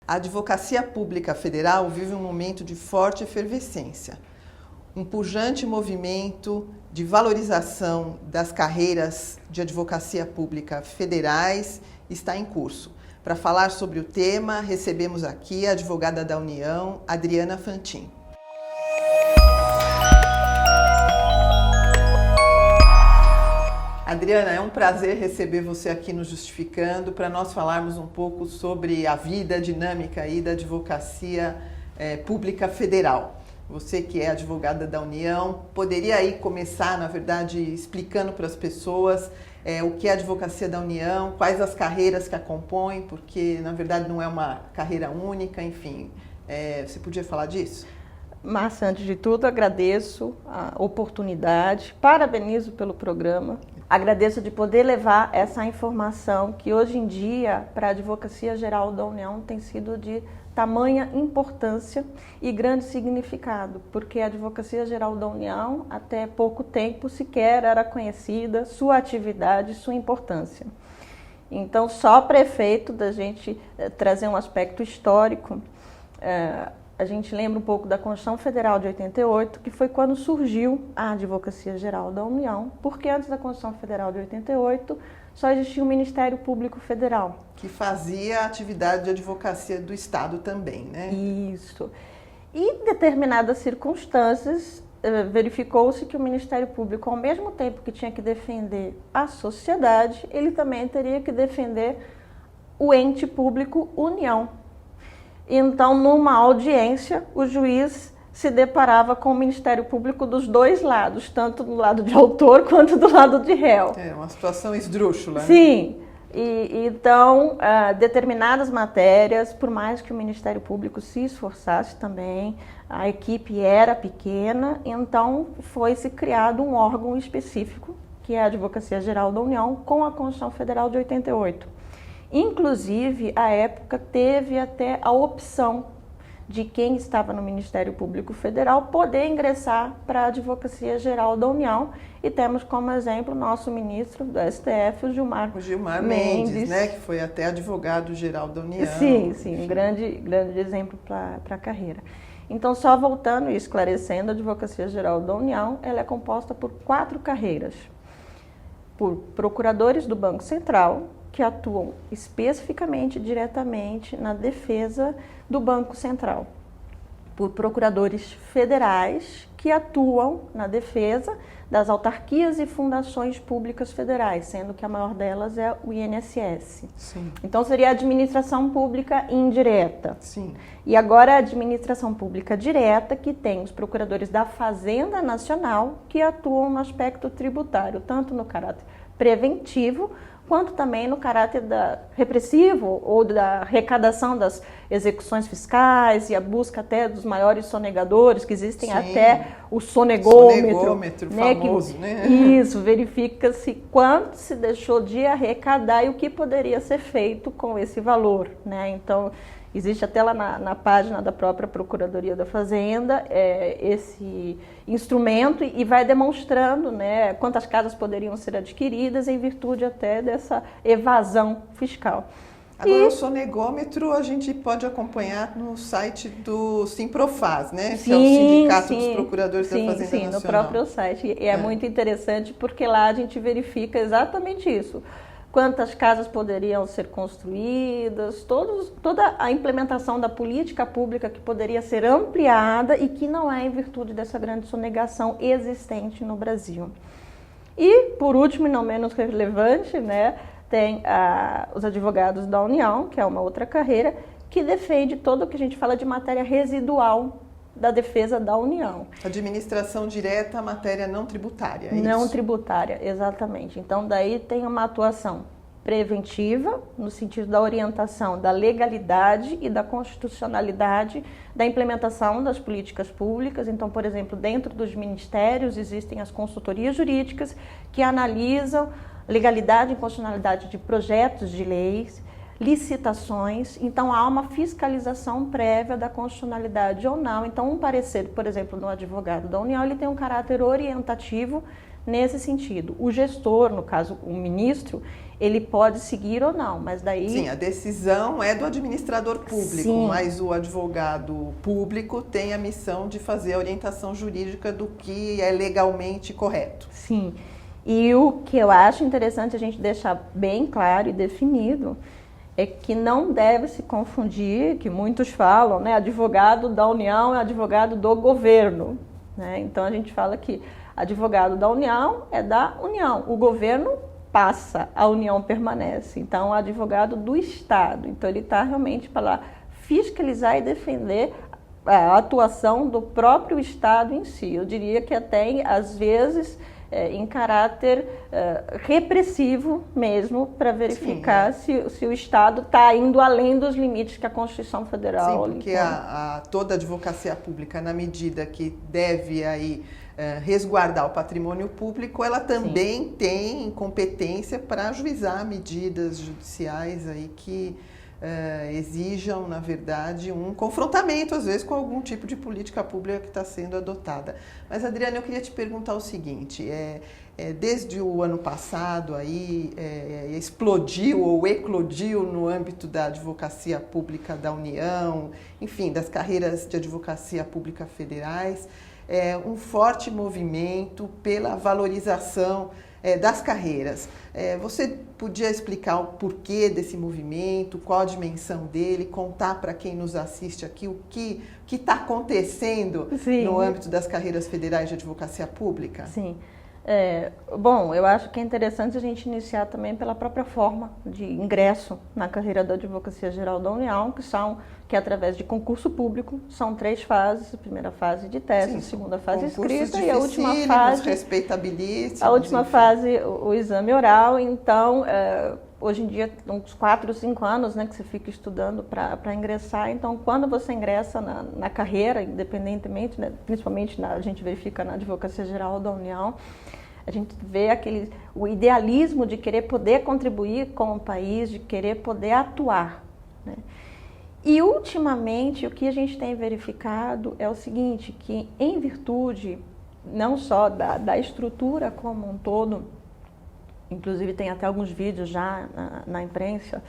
A Advocacia Pública Federal vive um momento de forte efervescência. Um pujante movimento de valorização das carreiras de advocacia pública federais está em curso. Para falar sobre o tema, recebemos aqui a advogada da União, Adriana Fantin. Adriana, é um prazer receber você aqui no Justificando para nós falarmos um pouco sobre a vida dinâmica aí da advocacia pública federal. Você que é advogada da União, poderia aí começar, na verdade, explicando para as pessoas o que é a advocacia da União, quais as carreiras que a compõem, porque na verdade não é uma carreira única, enfim. Você podia falar disso? Márcia, antes de tudo, agradeço a oportunidade, parabenizo pelo programa, agradeço de poder levar essa informação que hoje em dia, para a Advocacia Geral da União, tem sido de tamanha importância e grande significado, porque a Advocacia Geral da União, até pouco tempo, sequer era conhecida, sua atividade, sua importância. Então, só para efeito da gente trazer um aspecto histórico, a gente lembra um pouco da Constituição Federal de 88, que foi quando surgiu a Advocacia Geral da União, porque antes da Constituição Federal de 88 só existia o Ministério Público Federal. Que fazia a atividade de advocacia do Estado também, né? Isso. E em determinadas circunstâncias, verificou-se que o Ministério Público, ao mesmo tempo que tinha que defender a sociedade, ele também teria que defender o ente público União. Então, numa audiência, o juiz se deparava com o Ministério Público dos dois lados, tanto do lado de autor quanto do lado de réu. É uma situação esdrúxula. Sim. Então, determinadas matérias, por mais que o Ministério Público se esforçasse também, a equipe era pequena, então foi-se criado um órgão específico, que é a Advocacia Geral da União, com a Constituição Federal de 88. Inclusive, à época, teve até a opção de quem estava no Ministério Público Federal poder ingressar para a Advocacia Geral da União. E temos como exemplo o nosso ministro do STF, o Gilmar Mendes, né, que foi até advogado-geral da União. Sim, um grande exemplo para a carreira. Então, só voltando e esclarecendo, a Advocacia Geral da União ela é composta por 4 carreiras. Por procuradores do Banco Central, que atuam especificamente, diretamente na defesa do Banco Central. Por procuradores federais, que atuam na defesa das autarquias e fundações públicas federais, sendo que a maior delas é o INSS. Sim. Então, seria a administração pública indireta. Sim. E agora a administração pública direta, que tem os procuradores da Fazenda Nacional, que atuam no aspecto tributário, tanto no caráter preventivo, quanto também no caráter repressivo ou da arrecadação das execuções fiscais e a busca até dos maiores sonegadores, que existem. Sim. Até o sonegômetro famoso, né? Isso, verifica-se quanto se deixou de arrecadar e o que poderia ser feito com esse valor, né? Então, existe até lá na página da própria Procuradoria da Fazenda esse instrumento e vai demonstrando, né, quantas casas poderiam ser adquiridas em virtude até dessa evasão fiscal. Agora, o sonegômetro a gente pode acompanhar no site do Simprofaz, né? Sim, que é o Sindicato dos Procuradores da Fazenda Nacional. Sim, no próprio site. E é muito interessante porque lá a gente verifica exatamente isso. Quantas casas poderiam ser construídas, toda a implementação da política pública que poderia ser ampliada e que não é em virtude dessa grande sonegação existente no Brasil. E, por último e não menos relevante, né, tem os advogados da União, que é uma outra carreira, que defende todo o que a gente fala de matéria residual da defesa da União. Administração direta, matéria não tributária, é não isso? Tributária, exatamente. Então, daí tem uma atuação preventiva, no sentido da orientação da legalidade e da constitucionalidade da implementação das políticas públicas. Então, por exemplo, dentro dos ministérios existem as consultorias jurídicas que analisam legalidade e constitucionalidade de projetos de leis, licitações, então há uma fiscalização prévia da constitucionalidade ou não. Então, um parecer, por exemplo, no advogado da União, ele tem um caráter orientativo nesse sentido. O gestor, no caso o ministro, ele pode seguir ou não, mas daí... Sim, a decisão é do administrador público, Sim. Mas o advogado público tem a missão de fazer a orientação jurídica do que é legalmente correto. Sim, e o que eu acho interessante a gente deixar bem claro e definido é que não deve se confundir, que muitos falam, né, advogado da União é advogado do governo, né? Então a gente fala que advogado da União é da União, o governo passa, a União permanece. Então, o advogado do Estado. Então, ele está realmente para fiscalizar e defender a atuação do próprio Estado em si. Eu diria que até, às vezes, em caráter repressivo mesmo, para verificar se o Estado está indo além dos limites que a Constituição Federal... Sim, porque toda a advocacia pública, na medida que deve aí resguardar o patrimônio público, ela também tem competência para ajuizar medidas judiciais aí que exijam, na verdade, um confrontamento, às vezes, com algum tipo de política pública que está sendo adotada. Mas, Adriana, eu queria te perguntar o seguinte, desde o ano passado aí explodiu ou eclodiu no âmbito da advocacia pública da União, enfim, das carreiras de advocacia pública federais, um forte movimento pela valorização das carreiras. Você podia explicar o porquê desse movimento, qual a dimensão dele, contar para quem nos assiste aqui o que está acontecendo no âmbito das carreiras federais de advocacia pública? Sim. Bom, eu acho que é interessante a gente iniciar também pela própria forma de ingresso na carreira da Advocacia Geral da União, que é através de concurso público, são 3 fases, a primeira fase de teste, a segunda fase escrita e a última fase... respeitabilíssimos. A última fase, o exame oral. Então, hoje em dia, uns 4 ou 5 anos, né, que você fica estudando para ingressar. Então, quando você ingressa na carreira, independentemente, né, principalmente a gente verifica na Advocacia Geral da União, a gente vê o idealismo de querer poder contribuir com o país, de querer poder atuar, né? E, ultimamente, o que a gente tem verificado é o seguinte, que em virtude não só da estrutura como um todo, inclusive tem até alguns vídeos já na imprensa,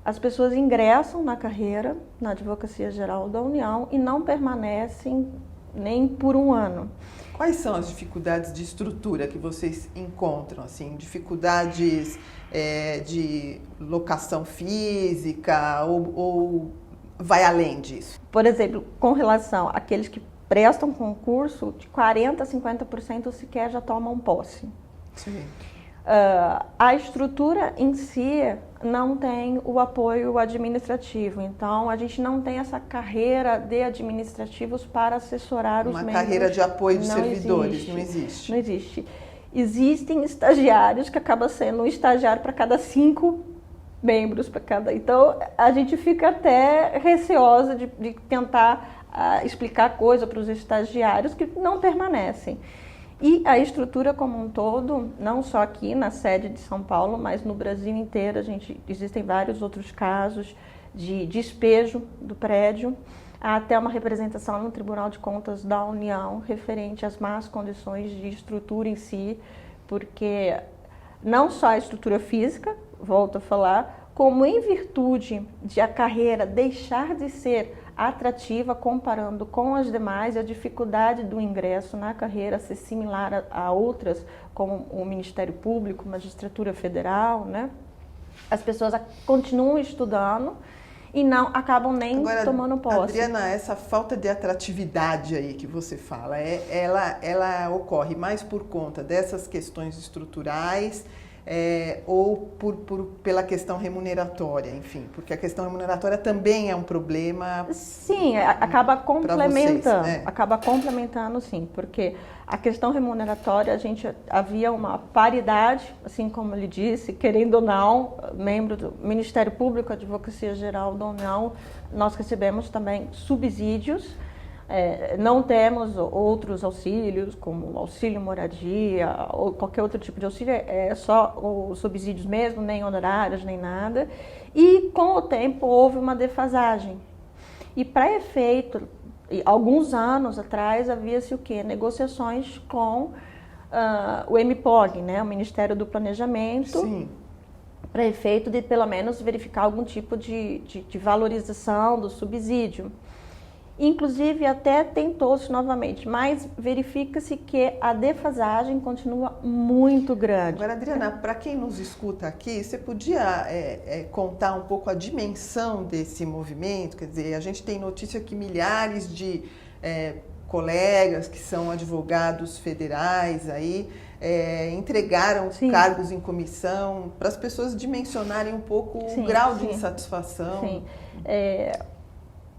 as pessoas ingressam na carreira, na Advocacia Geral da União e não permanecem nem por um ano. Quais são as dificuldades de estrutura que vocês encontram? Assim, dificuldades de locação física ou vai além disso? Por exemplo, com relação àqueles que prestam concurso, de 40% a 50% sequer já tomam posse. Sim. A estrutura em si não tem o apoio administrativo, então a gente não tem essa carreira de administrativos para assessorar os membros. Uma carreira de apoio de servidores, não existe. Não existe. Existem estagiários que acaba sendo um estagiário para cada 5 membros, para cada... Então a gente fica até receosa de tentar explicar coisa para os estagiários que não permanecem. E a estrutura como um todo, não só aqui na sede de São Paulo, mas no Brasil inteiro, existem vários outros casos de despejo do prédio, há até uma representação no Tribunal de Contas da União referente às más condições de estrutura em si, porque não só a estrutura física, volto a falar, como em virtude de a carreira deixar de ser atrativa comparando com as demais, a dificuldade do ingresso na carreira ser similar a outras, como o Ministério Público, Magistratura Federal, né? As pessoas continuam estudando e não acabam nem tomando posse. Adriana, essa falta de atratividade aí que você fala, ela ocorre mais por conta dessas questões estruturais ou pela questão remuneratória, enfim, porque a questão remuneratória também é um problema. Sim, acaba complementando, vocês, né? Acaba complementando, sim, porque a questão remuneratória, havia uma paridade, assim como ele disse, querendo ou não, membro do Ministério Público, Advocacia Geral da União, nós recebemos também subsídios. Não temos outros auxílios, como auxílio moradia ou qualquer outro tipo de auxílio, é só os subsídios mesmo, nem honorários, nem nada. E com o tempo houve uma defasagem. E para efeito alguns anos atrás havia-se o quê? Negociações com o MPOG, né? O Ministério do Planejamento, Sim. para efeito de pelo menos verificar algum tipo de valorização do subsídio. Inclusive até tentou-se novamente, mas verifica-se que a defasagem continua muito grande. Agora, Adriana, para quem nos escuta aqui, você podia contar um pouco a dimensão desse movimento? Quer dizer, a gente tem notícia que milhares de colegas que são advogados federais aí entregaram cargos em comissão, para as pessoas dimensionarem um pouco o grau de insatisfação. Sim.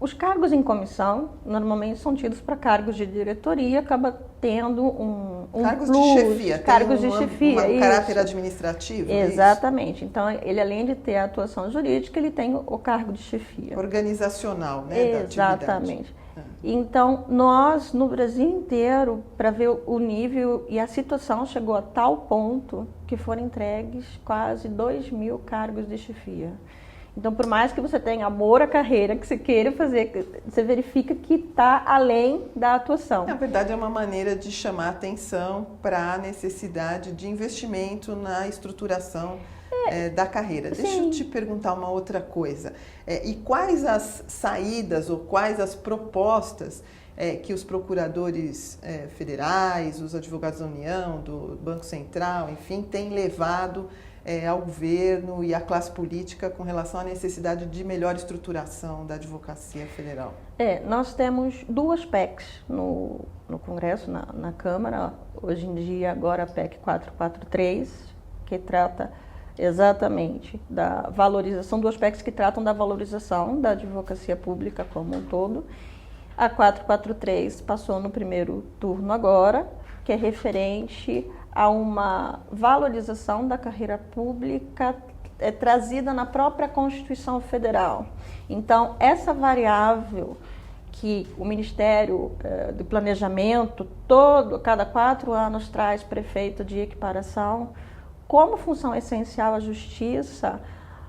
Os cargos em comissão normalmente são tidos para cargos de diretoria, acaba tendo um cargos plus, de chefia, cargos de chefia, um caráter administrativo. Exatamente. Então, ele além de ter a atuação jurídica, ele tem o cargo de chefia. Organizacional, né? Exatamente. Então, nós, no Brasil inteiro, para ver o nível e a situação chegou a tal ponto que foram entregues quase 2.000 cargos de chefia. Então, por mais que você tenha amor à carreira, que você queira fazer, você verifica que está além da atuação. Na verdade, é uma maneira de chamar atenção para a necessidade de investimento na estruturação da carreira. Deixa eu te perguntar uma outra coisa. E quais as saídas ou quais as propostas que os procuradores federais, os advogados da União, do Banco Central, enfim, têm levado ao governo e à classe política com relação à necessidade de melhor estruturação da advocacia federal? Nós temos duas PECs no Congresso, na Câmara, hoje em dia agora a PEC 443, que trata exatamente da valorização, duas PECs que tratam da valorização da advocacia pública como um todo. A 443 passou no primeiro turno agora, que é referente a uma valorização da carreira pública trazida na própria Constituição Federal. Então, essa variável que o Ministério do Planejamento, cada 4 anos, traz prefeito de equiparação, como função essencial à Justiça,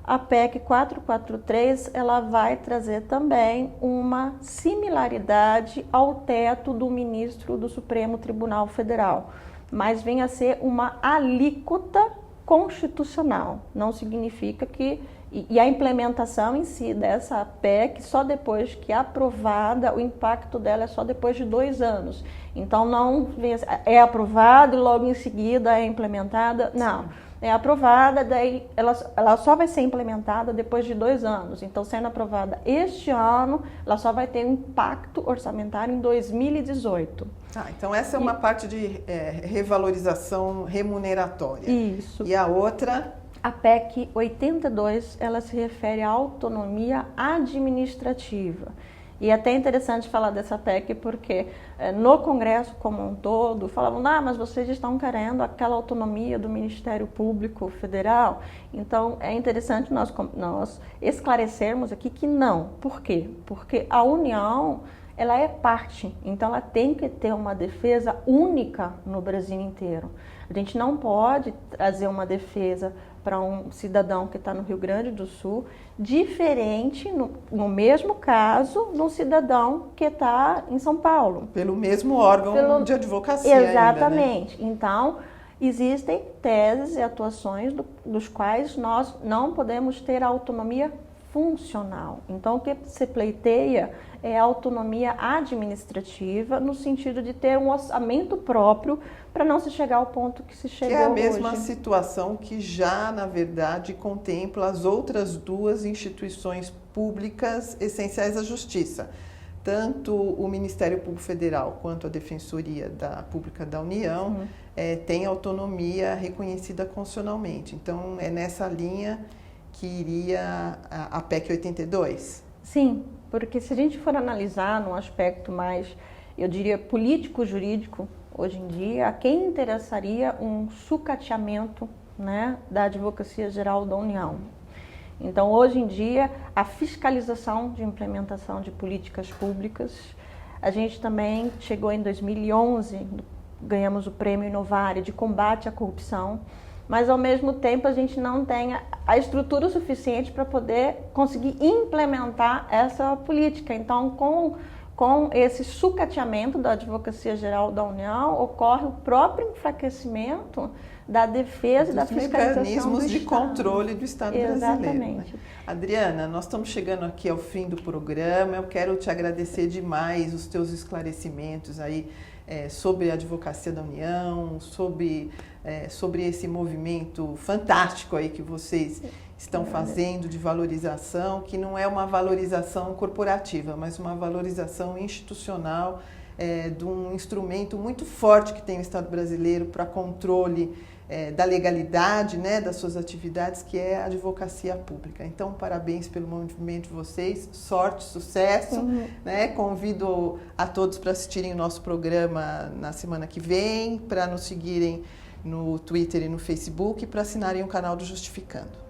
a PEC 443 ela vai trazer também uma similaridade ao teto do ministro do Supremo Tribunal Federal, mas vem a ser uma alíquota constitucional. Não significa que... E a implementação em si dessa PEC, só depois que é aprovada, o impacto dela é só depois de 2 anos. Então, não é aprovado e logo em seguida é implementada. Não. É aprovada, daí ela só vai ser implementada depois de 2 anos. Então, sendo aprovada este ano, ela só vai ter um impacto orçamentário em 2018. Então essa é uma parte de revalorização remuneratória. Isso. E a outra? A PEC 82, ela se refere à autonomia administrativa. E é até interessante falar dessa PEC porque no Congresso como um todo falavam, mas vocês estão querendo aquela autonomia do Ministério Público Federal. Então é interessante nós esclarecermos aqui que não. Por quê? Porque a União ela é parte, então ela tem que ter uma defesa única no Brasil inteiro. A gente não pode trazer uma defesa para um cidadão que está no Rio Grande do Sul, diferente, no mesmo caso, de um cidadão que está em São Paulo. Pelo mesmo órgão de advocacia. Exatamente. Ainda, né? Então, existem teses e atuações dos quais nós não podemos ter autonomia funcional. Então, o que se pleiteia é a autonomia administrativa, no sentido de ter um orçamento próprio para não se chegar ao ponto que se chegou hoje. Que é a mesma situação que já, na verdade, contempla as outras 2 instituições públicas essenciais à Justiça. Tanto o Ministério Público Federal quanto a Defensoria Pública da União têm autonomia reconhecida constitucionalmente. Então, é nessa linha que iria a PEC 82? Sim, porque se a gente for analisar num aspecto mais, eu diria, político-jurídico, hoje em dia, a quem interessaria um sucateamento, né, da Advocacia Geral da União. Então, hoje em dia, a fiscalização de implementação de políticas públicas, a gente também chegou em 2011, ganhamos o Prêmio Inovare de combate à corrupção, mas ao mesmo tempo a gente não tem a estrutura suficiente para poder conseguir implementar essa política. Então, com com esse sucateamento da Advocacia Geral da União, ocorre o próprio enfraquecimento da defesa e da fiscalização mecanismos do de Estado. controle do Estado brasileiro. Exatamente. Né? Adriana, nós estamos chegando aqui ao fim do programa. Eu quero te agradecer demais os teus esclarecimentos aí sobre a Advocacia da União, sobre esse movimento fantástico aí que vocês estão fazendo de valorização, que não é uma valorização corporativa, mas uma valorização institucional de um instrumento muito forte que tem o Estado brasileiro para controle da legalidade, né, das suas atividades, que é a advocacia pública. Então, parabéns pelo movimento de vocês, sorte, sucesso. Né? Convido a todos para assistirem o nosso programa na semana que vem, para nos seguirem no Twitter e no Facebook e para assinarem o canal do Justificando.